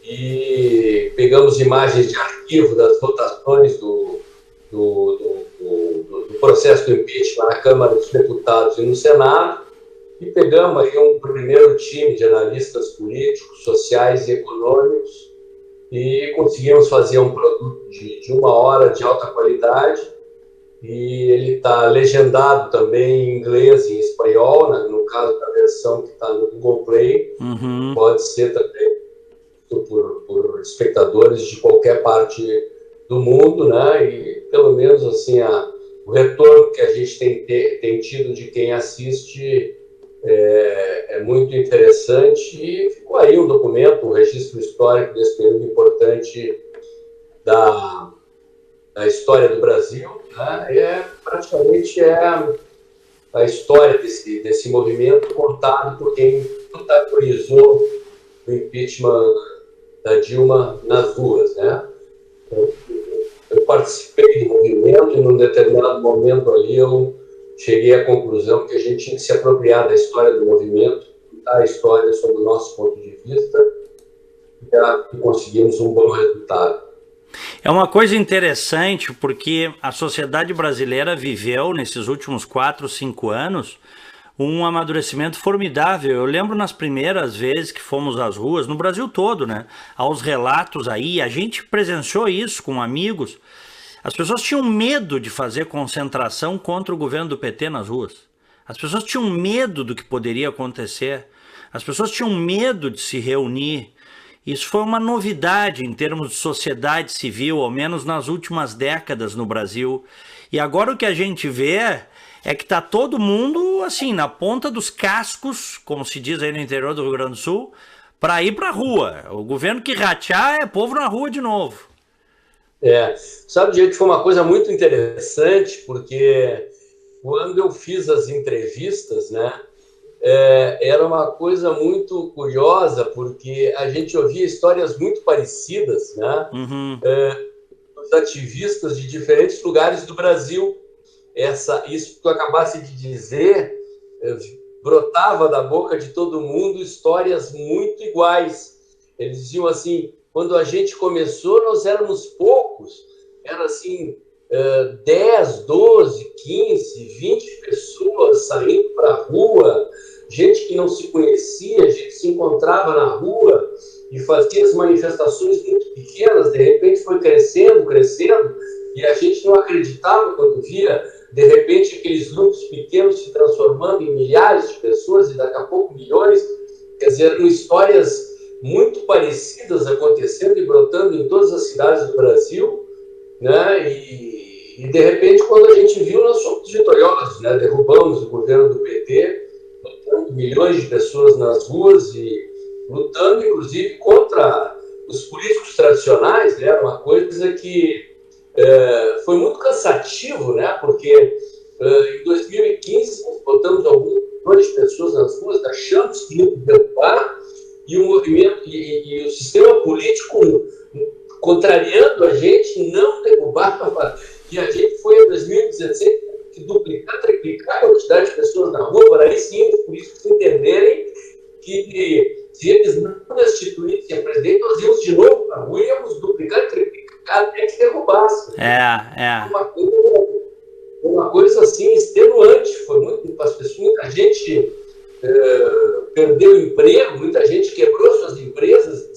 e pegamos imagens de arquivo das votações do processo do impeachment na Câmara dos Deputados e no Senado, e pegamos aí um primeiro time de analistas políticos, sociais e econômicos, e conseguimos fazer um produto de 1 hora de alta qualidade. E ele está legendado também em inglês e em espanhol, né? No caso da versão que está no Google Play. Uhum. Pode ser também por espectadores de qualquer parte do mundo, né? E pelo menos assim, o retorno que a gente tem tido de quem assiste é muito interessante, e ficou aí um documento, um registro histórico desse período importante da história do Brasil, né? Praticamente a história desse movimento contado por quem protagonizou o impeachment da Dilma nas ruas, né? Eu participei do movimento e num determinado momento ali eu cheguei à conclusão que a gente tinha que se apropriar da história do movimento, contar a história sob o nosso ponto de vista, e conseguimos um bom resultado. É uma coisa interessante porque a sociedade brasileira viveu, nesses últimos 4, 5 anos, um amadurecimento formidável. Eu lembro nas primeiras vezes que fomos às ruas, no Brasil todo, né? Aos relatos aí, a gente presenciou isso com amigos. As pessoas tinham medo de fazer concentração contra o governo do PT nas ruas. As pessoas tinham medo do que poderia acontecer. As pessoas tinham medo de se reunir. Isso foi uma novidade em termos de sociedade civil, ao menos nas últimas décadas no Brasil. E agora o que a gente vê é que está todo mundo assim, na ponta dos cascos, como se diz aí no interior do Rio Grande do Sul, para ir para a rua. O governo que ratear é povo na rua de novo. Sabe, gente, foi uma coisa muito interessante, porque quando eu fiz as entrevistas, né, era uma coisa muito curiosa, porque a gente ouvia histórias muito parecidas, né, dos ativistas de diferentes lugares do Brasil. Isso que tu acabaste de dizer, brotava da boca de todo mundo histórias muito iguais. Eles diziam assim: quando a gente começou, nós éramos poucos, era assim, 10, 12, 15, 20 pessoas saindo para a rua, gente que não se conhecia, gente que se encontrava na rua e fazia as manifestações muito pequenas, de repente foi crescendo, crescendo, e a gente não acreditava quando via, de repente, aqueles grupos pequenos se transformando em milhares de pessoas e daqui a pouco milhões. Quer dizer, eram histórias muito parecidas acontecendo e brotando em todas as cidades do Brasil, né? E de repente, quando a gente viu, nós fomos vitoriosos, né? Derrubamos o governo do PT, botando milhões de pessoas nas ruas e lutando, inclusive, contra os políticos tradicionais, né? Uma coisa que foi muito cansativo, né? Porque em 2015 nós botamos alguns milhões de pessoas nas ruas, achamos que ia derrubar, e o movimento e o sistema político contrariando a gente não derrubava, e a gente foi em 2016 duplicar, triplicar a quantidade de pessoas na rua, para aí sim os políticos entenderem que se eles não destituíssem a presidente, nós íamos de novo para a rua, íamos duplicar e triplicar até que derrubasse. Uma coisa assim extenuante, foi muito para as pessoas, muita gente perdeu emprego, muita gente quebrou suas empresas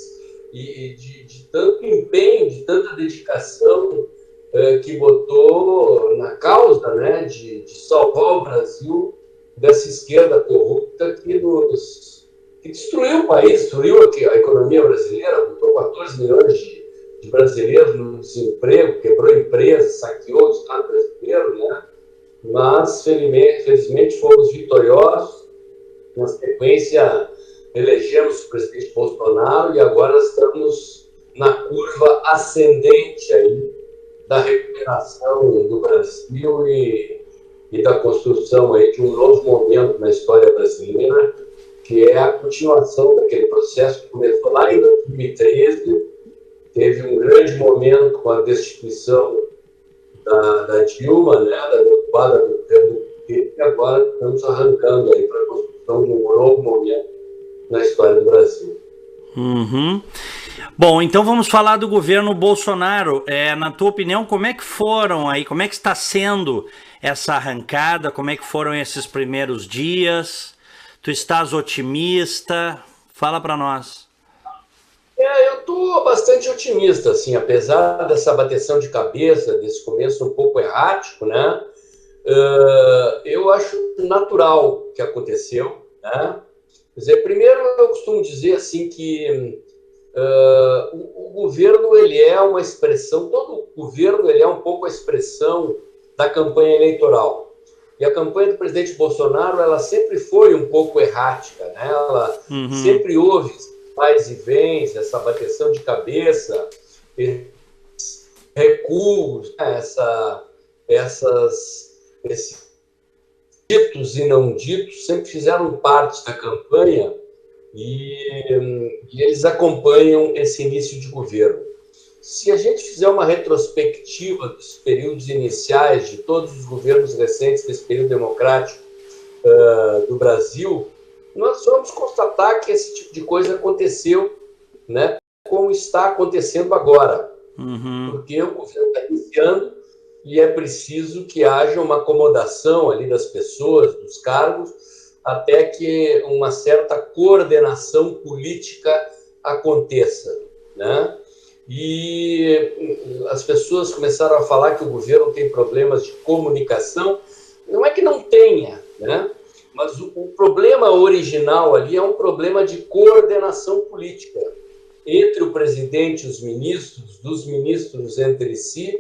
e de tanto empenho, de tanta dedicação que botou na causa, né, de salvar o Brasil dessa esquerda corrupta que destruiu o país, destruiu a economia brasileira, botou 14 milhões de brasileiros no desemprego, quebrou empresas, saqueou o Estado brasileiro, né? Mas felizmente fomos vitoriosos. Na sequência, elegemos o presidente Bolsonaro e agora estamos na curva ascendente aí da recuperação do Brasil e da construção aí de um novo momento na história brasileira, que é a continuação daquele processo que começou lá em 2013, teve um grande momento com a destituição da Dilma, né, da derrubada do governo, e agora estamos arrancando aí para a construção de um novo momento na história do Brasil. Bom, então vamos falar do governo Bolsonaro. Na tua opinião, como é que foram aí, como é que está sendo essa arrancada, como é que foram esses primeiros dias? Tu estás otimista? Fala para nós. Eu estou bastante otimista, assim, apesar dessa bateção de cabeça, desse começo um pouco errático, né? Eu acho natural o que aconteceu, né? Quer dizer, primeiro eu costumo dizer assim que o governo ele é uma expressão, todo governo ele é um pouco a expressão da campanha eleitoral. E a campanha do presidente Bolsonaro ela sempre foi um pouco errática, né? Ela sempre houve mais e vens, essa bateção de cabeça, recuos, né? Esses ditos e não ditos sempre fizeram parte da campanha e eles acompanham esse início de governo. Se a gente fizer uma retrospectiva dos períodos iniciais de todos os governos recentes desse período democrático do Brasil, nós vamos constatar que esse tipo de coisa aconteceu, né, como está acontecendo agora. Porque o governo está iniciando e é preciso que haja uma acomodação ali das pessoas, dos cargos, até que uma certa coordenação política aconteça, né? E as pessoas começaram a falar que o governo tem problemas de comunicação. Não é que não tenha, né? Mas o problema original ali é um problema de coordenação política entre o presidente e os ministros, dos ministros entre si,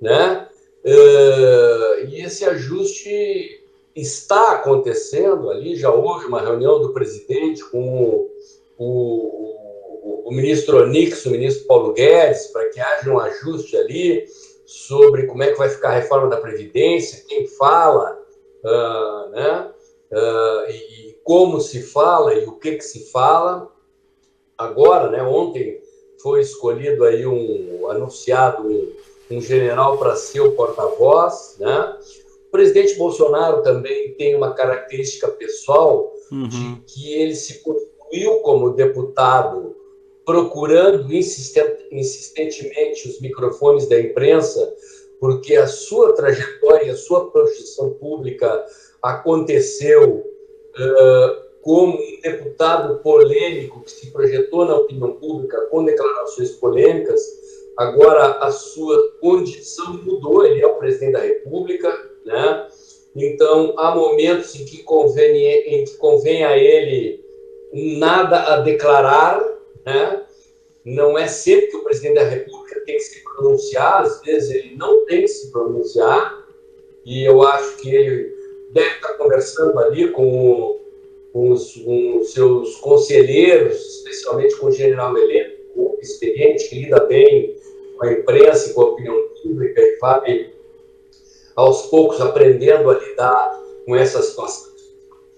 né? E esse ajuste está acontecendo ali. Já houve uma reunião do presidente com o ministro Onix, o ministro Paulo Guedes, para que haja um ajuste ali sobre como é que vai ficar a reforma da Previdência, quem fala, né? E como se fala e o que se fala. Agora, né, ontem foi escolhido aí anunciado um general para ser o porta-voz, né? O presidente Bolsonaro também tem uma característica pessoal de que ele se constituiu como deputado procurando insistentemente os microfones da imprensa, porque a sua trajetória, a sua projeção pública aconteceu como um deputado polêmico que se projetou na opinião pública com declarações polêmicas. Agora a sua condição mudou, ele é o presidente da República, né? Então há momentos em que convém a ele nada a declarar, né? Não é sempre que o presidente da República tem que se pronunciar, às vezes ele não tem que se pronunciar, e eu acho que ele deve estar conversando ali com os seus conselheiros, especialmente com o general Heleno, experiente, que lida bem com a imprensa e com a opinião pública e vai, aos poucos, aprendendo a lidar com essa situação.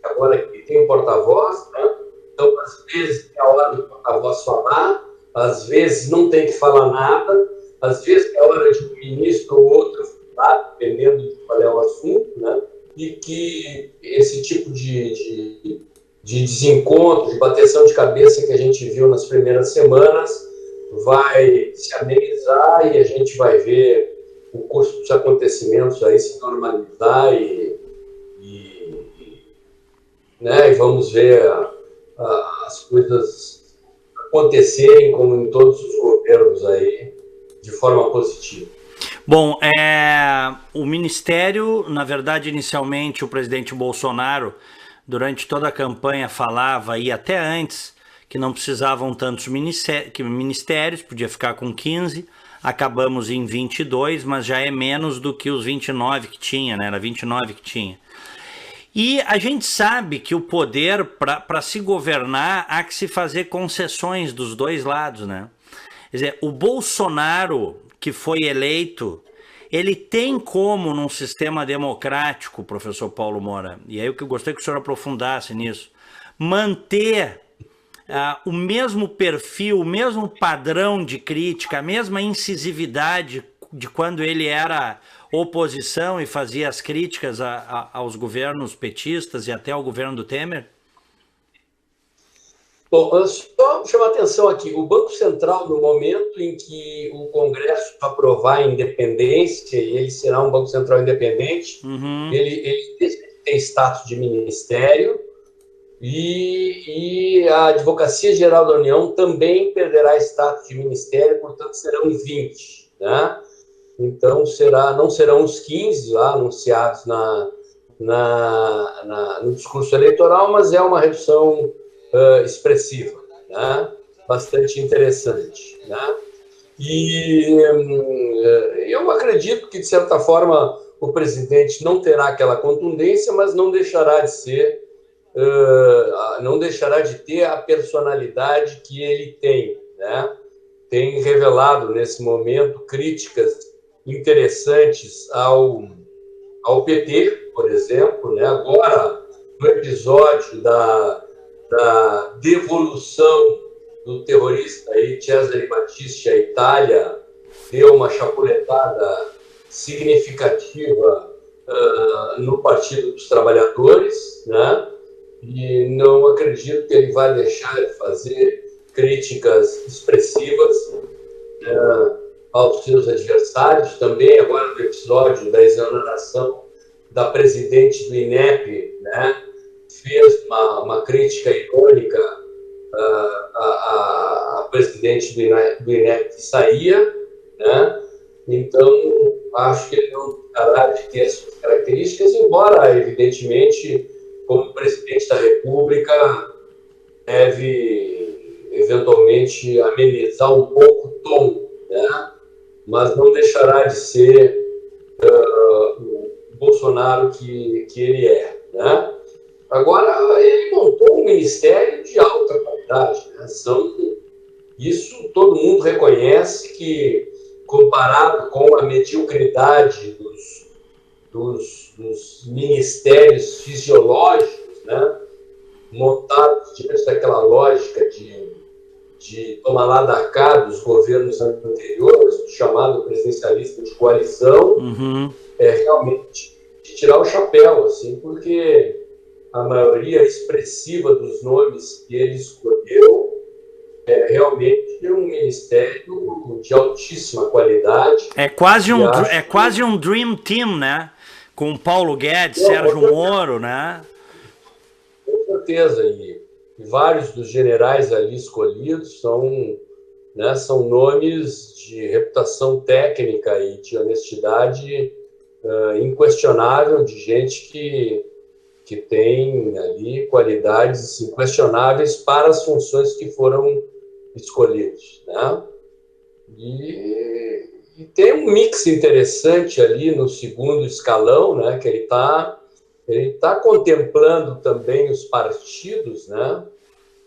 Agora que tem um porta-voz, né? Então, às vezes, é a hora do porta-voz falar, às vezes não tem que falar nada, às vezes é a hora de um ministro ou outro falar, dependendo de qual é o assunto, né? E que esse tipo de desencontro, de bateção de cabeça que a gente viu nas primeiras semanas vai se amenizar e a gente vai ver o curso dos acontecimentos aí se normalizar né, e vamos ver as coisas acontecerem como em todos os governos aí de forma positiva. Bom, o Ministério, na verdade, inicialmente o presidente Bolsonaro, durante toda a campanha, falava, e até antes, que não precisavam tantos ministérios, podia ficar com 15, acabamos em 22, mas já é menos do que os 29 que tinha, né? Era 29 que tinha. E a gente sabe que o poder, para se governar, há que se fazer concessões dos dois lados, né? Quer dizer, o Bolsonaro, que foi eleito, ele tem como, num sistema democrático, professor Paulo Moura, e aí eu gostaria que o senhor aprofundasse nisso, manter o mesmo perfil, o mesmo padrão de crítica, a mesma incisividade de quando ele era oposição e fazia as críticas aos governos petistas e até ao governo do Temer? Bom, só chamar a atenção aqui, o Banco Central, no momento em que o Congresso aprovar a independência, e ele será um Banco Central independente, ele tem status de ministério, e a Advocacia Geral da União também perderá status de ministério, portanto serão 20, né? Então não serão os 15 lá anunciados no discurso eleitoral, mas é uma redução expressiva, né? Bastante interessante, né? E eu acredito que, de certa forma, o presidente não terá aquela contundência, mas não deixará de ser, não deixará de ter a personalidade que ele tem, né? Tem revelado, nesse momento, críticas interessantes ao PT, por exemplo, né? Agora, no episódio da devolução do terrorista aí, Cesare Battisti à Itália, deu uma chapuletada significativa no Partido dos Trabalhadores, né? E não acredito que ele vai deixar de fazer críticas expressivas aos seus adversários. Também agora no episódio da exoneração da presidente do INEP, né? Fez uma crítica irônica à presidente do INEP que saía, né? Então, acho que ele não terá de ter essas características, embora, evidentemente, como presidente da República, deve, eventualmente, amenizar um pouco o tom, né? Mas não deixará de ser o Bolsonaro que ele é, né? Agora, ele montou um ministério de alta qualidade. qualidade, né? Isso todo mundo reconhece que, comparado com a mediocridade dos ministérios fisiológicos, né, montados diante daquela lógica de tomar lá da cá dos governos anteriores, do chamado presidencialismo de coalizão, é realmente de tirar o chapéu, assim, porque a maioria expressiva dos nomes que ele escolheu é realmente um ministério de altíssima qualidade. É quase um Dream Team, né? Com Paulo Guedes, Sérgio Moro, né? Com certeza. E vários dos generais ali escolhidos são nomes de reputação técnica e de honestidade inquestionável, de gente que tem ali qualidades inquestionáveis para as funções que foram escolhidos, né? E tem um mix interessante ali no segundo escalão, né? Que ele tá contemplando também os partidos, né?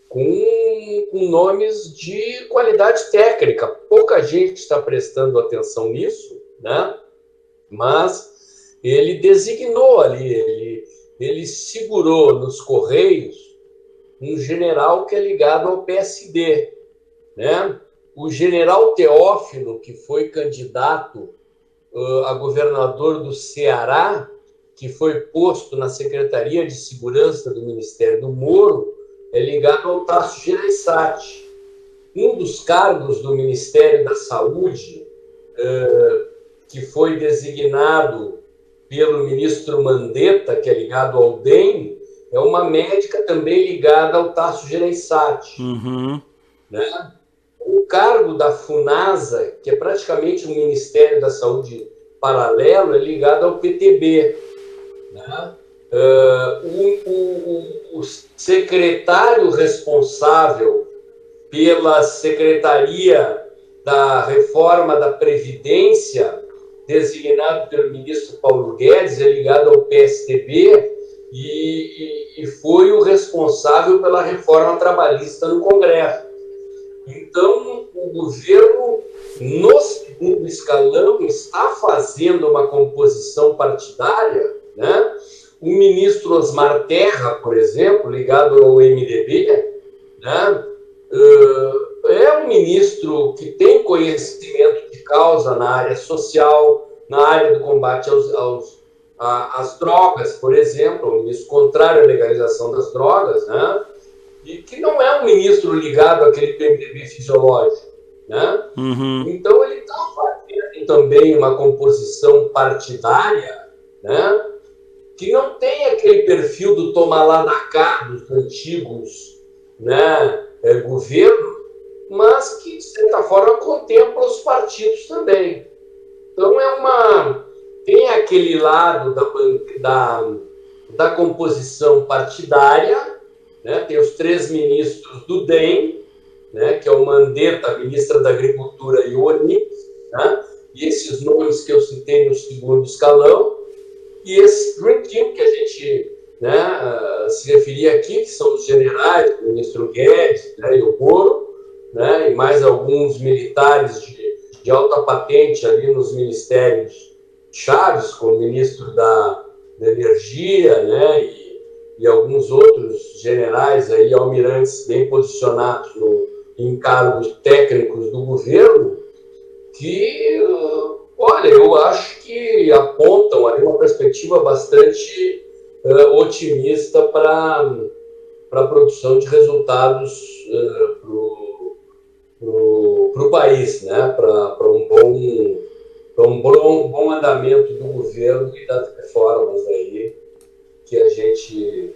Com nomes de qualidade técnica. Pouca gente está prestando atenção nisso, né? Mas ele designou ali, ele segurou nos Correios um general que é ligado ao PSD, né? O general Teófilo, que foi candidato a governador do Ceará, que foi posto na Secretaria de Segurança do Ministério do Moro, é ligado ao Tasso Gereissati. Um dos cargos do Ministério da Saúde, que foi designado pelo ministro Mandetta, que é ligado ao DEM, é uma médica também ligada ao Tasso Gereissati. Né? O cargo da FUNASA, que é praticamente um Ministério da Saúde paralelo, é ligado ao PTB. Né? O secretário responsável pela Secretaria da Reforma da Previdência, designado pelo ministro Paulo Guedes, é ligado ao PSDB e foi o responsável pela reforma trabalhista no Congresso. Então, o governo, no segundo escalão, está fazendo uma composição partidária, né? O ministro Osmar Terra, por exemplo, ligado ao MDB, né? É um ministro que tem conhecimento de causa na área social, na área do combate às drogas, por exemplo, um ministro contrário à legalização das drogas, né? E que não é um ministro ligado àquele PMDB fisiológico, né? Então ele está fazendo também uma composição partidária, né? Que não tem aquele perfil do tomar lá da cá dos antigos, né, governo, mas que, de certa forma, contempla os partidos também. Então, tem aquele lado da composição partidária, né, tem os 3 ministros do DEM, né, que é o Mandetta, a ministra da Agricultura, e o Onix, né, e esses nomes que eu citei no segundo escalão, e esse Dream Team que a gente, né, se referia aqui, que são os generais, o ministro Guedes, né, e o Moro, né, e mais alguns militares de alta patente ali nos ministérios chaves, como o ministro da Energia, né, e alguns outros generais, aí, almirantes bem posicionados em cargos técnicos do governo, que, olha, eu acho que apontam ali uma perspectiva bastante otimista para a produção de resultados para o país, né? Para um bom andamento do governo e das reformas aí que a gente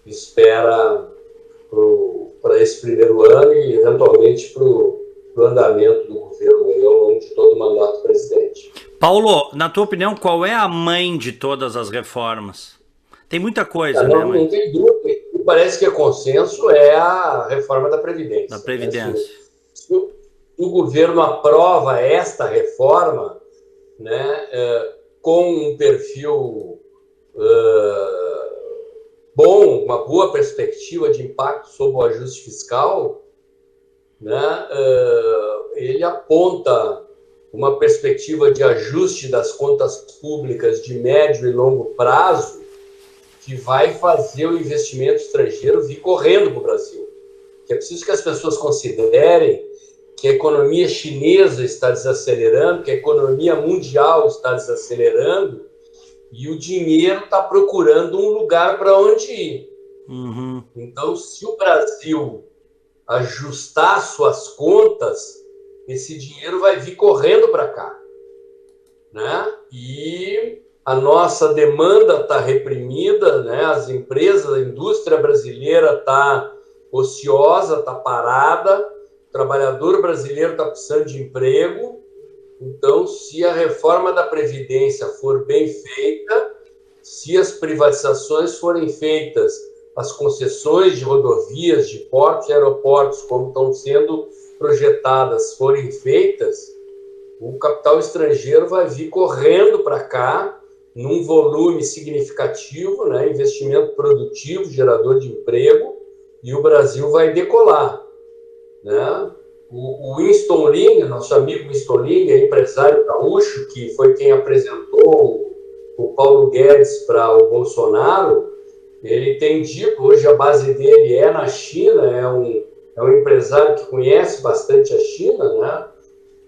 espera para esse primeiro ano e, eventualmente, para o andamento do governo aí, ao longo de todo o mandato do presidente. Paulo, na tua opinião, qual é a mãe de todas as reformas? Tem muita coisa, né? Não tem dúvida. Parece que o consenso é a reforma da Previdência. Da Previdência. Né? Se o governo aprova esta reforma, né, com um perfil uma boa perspectiva de impacto sobre o ajuste fiscal, né, ele aponta uma perspectiva de ajuste das contas públicas de médio e longo prazo que vai fazer o investimento estrangeiro vir correndo para o Brasil. Que é preciso que as pessoas considerem que a economia chinesa está desacelerando, que a economia mundial está desacelerando e o dinheiro está procurando um lugar para onde ir. Uhum. Então, se o Brasil ajustar suas contas, esse dinheiro vai vir correndo para cá, né? E a nossa demanda está reprimida, né? As empresas, a indústria brasileira está ociosa, está parada, o trabalhador brasileiro está precisando de emprego. Então, se a reforma da Previdência for bem feita, se as privatizações forem feitas, as concessões de rodovias, de portos e aeroportos, como estão sendo projetadas, forem feitas, o capital estrangeiro vai vir correndo para cá, num volume significativo, né, investimento produtivo, gerador de emprego, e o Brasil vai decolar, né? O Winston Ling, nosso amigo Winston Ling, empresário gaúcho, que foi quem apresentou o Paulo Guedes para o Bolsonaro, ele tem dito, hoje a base dele é na China, é um empresário que conhece bastante a China, né?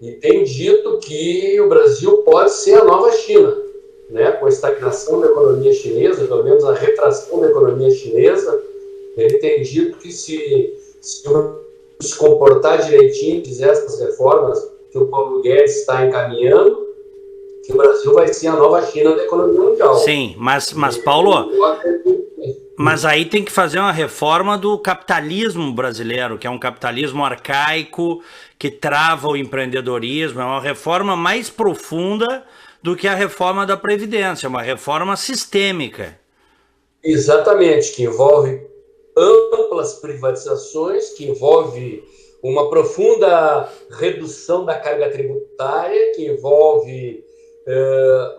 E tem dito que o Brasil pode ser a nova China, né? Com a estagnação da economia chinesa, pelo menos a retração da economia chinesa, ele tem dito que se se comportar direitinho, fizer essas reformas que o Paulo Guedes está encaminhando, que o Brasil vai ser a nova China da economia mundial. Sim, mas Paulo, mas aí tem que fazer uma reforma do capitalismo brasileiro, que é um capitalismo arcaico, que trava o empreendedorismo, é uma reforma mais profunda do que a reforma da Previdência, uma reforma sistêmica. Exatamente, que envolve amplas privatizações, que envolve uma profunda redução da carga tributária, que envolve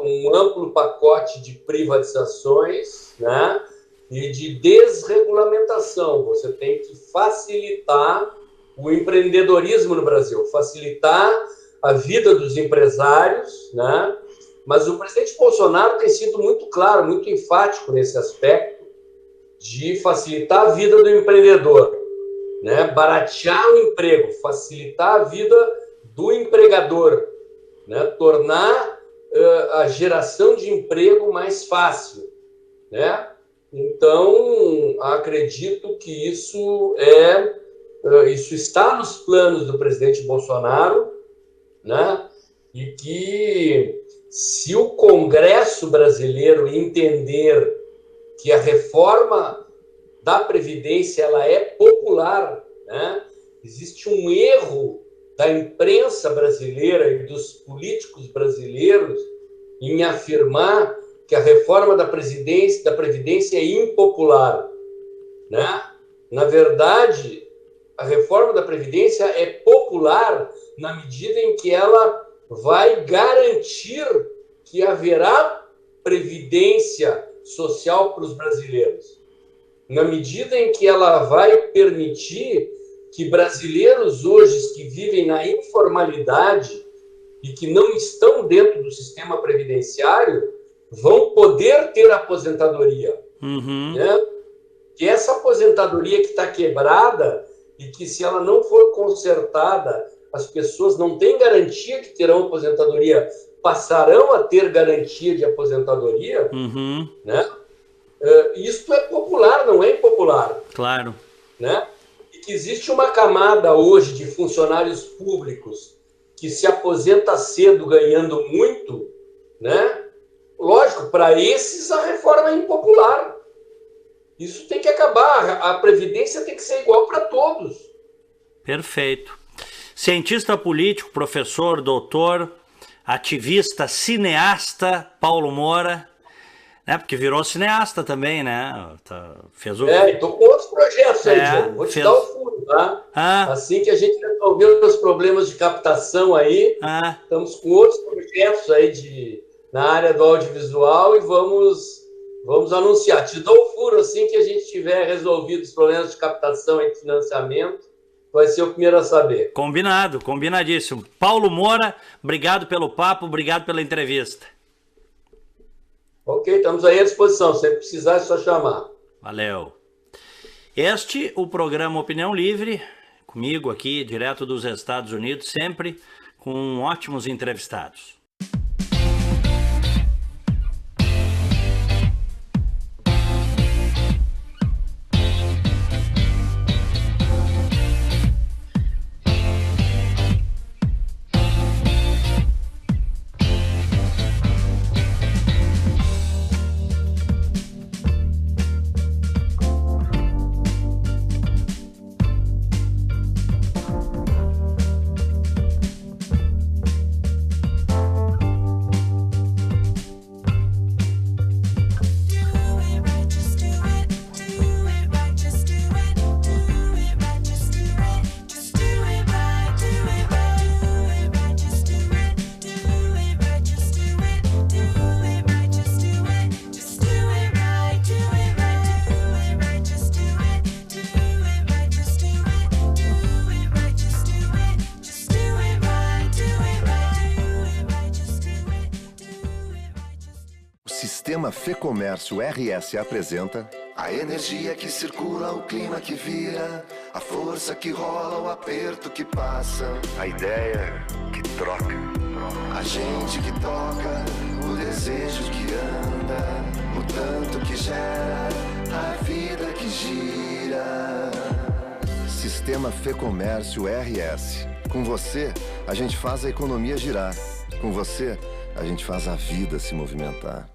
um amplo pacote de privatizações, né, e de desregulamentação. Você tem que facilitar o empreendedorismo no Brasil, facilitar a vida dos empresários, né? Mas o presidente Bolsonaro tem sido muito claro, muito enfático nesse aspecto de facilitar a vida do empreendedor, né? Baratear o emprego, facilitar a vida do empregador, né? Tornar a geração de emprego mais fácil, né? Então, acredito que isso está nos planos do presidente Bolsonaro, né? E que se o Congresso brasileiro entender que a reforma da Previdência ela é popular, né? Existe um erro da imprensa brasileira e dos políticos brasileiros em afirmar que a reforma da Previdência é impopular, né? Na verdade, a reforma da Previdência é popular na medida em que ela vai garantir que haverá previdência social para os brasileiros. Na medida em que ela vai permitir que brasileiros hoje que vivem na informalidade e que não estão dentro do sistema previdenciário vão poder ter aposentadoria. Uhum. Né? Que essa aposentadoria que está quebrada e que, se ela não for consertada, as pessoas não têm garantia que terão aposentadoria, passarão a ter garantia de aposentadoria, Uhum. né? Isto é popular, não é impopular. Claro. Né? E que existe uma camada hoje de funcionários públicos que se aposenta cedo ganhando muito, né? Lógico, para esses a reforma é impopular. Isso tem que acabar. A Previdência tem que ser igual para todos. Perfeito. Cientista político, professor, doutor, ativista, cineasta, Paulo Moura, né? Porque virou cineasta também, né? Fez o... Estou com outros projetos aí, Diego. Vou te dar o fundo, tá? Assim que a gente resolver os problemas de captação aí, estamos com outros projetos aí na área do audiovisual e vamos Vamos anunciar. Te dou o furo assim que a gente tiver resolvido os problemas de captação e de financiamento. Vai ser o primeiro a saber. Combinado, combinadíssimo. Paulo Moura, obrigado pelo papo, obrigado pela entrevista. Ok, estamos aí à disposição. Se precisar, é só chamar. Valeu. Este, o programa Opinião Livre, comigo aqui, direto dos Estados Unidos, sempre com ótimos entrevistados. Sistema Fecomércio RS apresenta a energia que circula, o clima que vira, a força que rola, o aperto que passa, a ideia que troca, a gente que toca, o desejo que anda, o tanto que gera, a vida que gira. Sistema Fecomércio RS. Com você, a gente faz a economia girar. Com você, a gente faz a vida se movimentar.